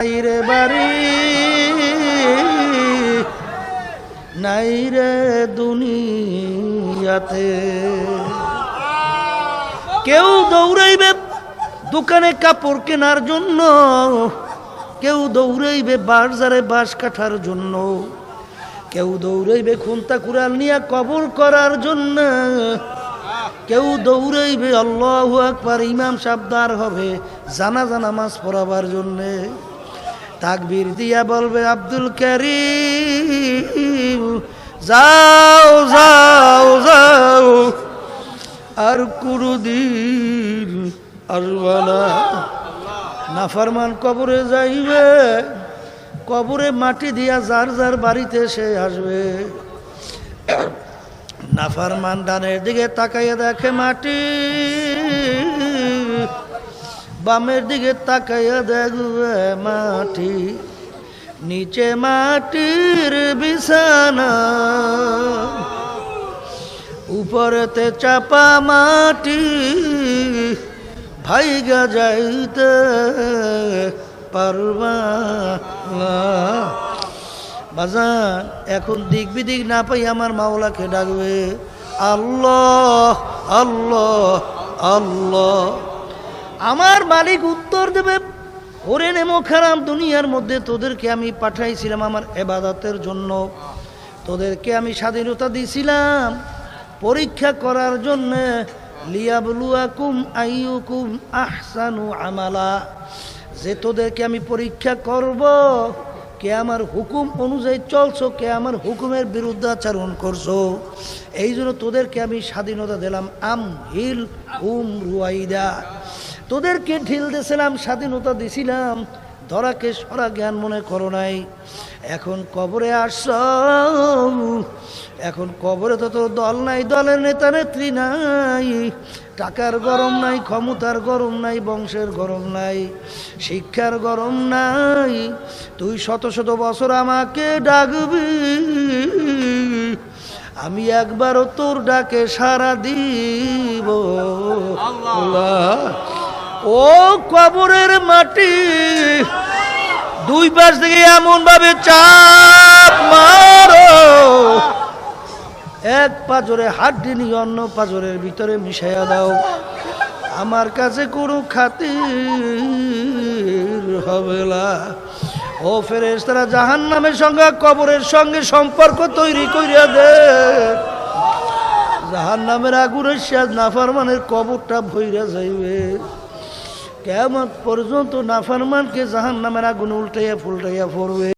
রে বাড়ি নাই রে দুনিয়াতে। কেউ দৌড়াইবে দোকানে কাপড় কেনার জন্য, কেউ দৌড়াইবে বাজারে বাঁশ কাটার জন্য, কেউ দৌড়াইবে খুন্তা কুড়াল নিয়ে কবর করার জন্য, কেউ দৌড়াইবে আল্লাহু আকবার ইমাম সাবদার হবে জানাজা নামাজ পড়াবার জন্যে। তাকবীর দিয়া বলবে আব্দুল কারীম যাও যাও যাও, আর কোনদিন আসবে না। নাফরমান কবরে যাইবে, কবরে মাটি দিয়া যার যার বাড়িতে সে আসবে। নাফরমান ডানের দিকে তাকাইয়া দেখে মাটি, বামের দিকে তাকাইয়া দেখবে মাটি, নিচে মাটির বিছানা, উপরেতে চাপা মাটি, ভাইগা যাইতে পারবা না। বাজান এখন দিক বিদিক না পাই আমার মাওলাকে ডাকবে আল্লাহ আল্লাহ আল্লাহ। আমার মালিক উত্তর দেবে, ওরে নেমো খারাপ, দুনিয়ার মধ্যে তোদেরকে আমি পাঠাইছিলাম আমার ইবাদতের জন্য, তোদেরকে আমি স্বাধীনতা দিয়েছিলাম পরীক্ষা করার জন্য, লিয়াবলুয়াকুম আইয়ুকুম আহসানু আমালা, যে তোদেরকে আমি পরীক্ষা করব কে আমার হুকুম অনুযায়ী চলছো, কে আমার হুকুমের বিরুদ্ধাচরণ করছো। এই জন্য তোদেরকে আমি স্বাধীনতা দিলাম। আমহিল রুয়াইদা, তোদেরকে ঢিল দিয়েছিলাম, স্বাধীনতা দিছিলাম, ধরাকে সরা জ্ঞান মনে করো নাই। এখন কবরে আসছ, এখন কবরে তো তোর দল নাই, দলের নেতা নেত্রী নাই, টাকার গরম নাই, ক্ষমতার গরম নাই, বংশের গরম নাই, শিক্ষার গরম নাই। তুই শত শত বছর আমাকে ডাকবি, আমি একবারও তোর ডাকে সাড়া দিব। ও কবরের মাটি, দুই পাশ থেকে এমন ভাবে চাপ মারো, এক পাজরে হাড্ডি নিয়ে অন্য পাজরের ভিতরে মিশাইয়া দাও। আমার কাছে কোনো খাতির হবে না। ও ফেরেশতারা জাহান্নামের সঙ্গে কবরের সঙ্গে সম্পর্ক তৈরি করিয়া দে। জাহান্নামের আগুনের শেষ নাফরমানের কবরটা ভইরা যাইবে। কিয়ামত পর্যন্ত নাফরমানকে জাহান্নামের আগুন উল্টাইয়া ফুলটাইয়া পড়বে।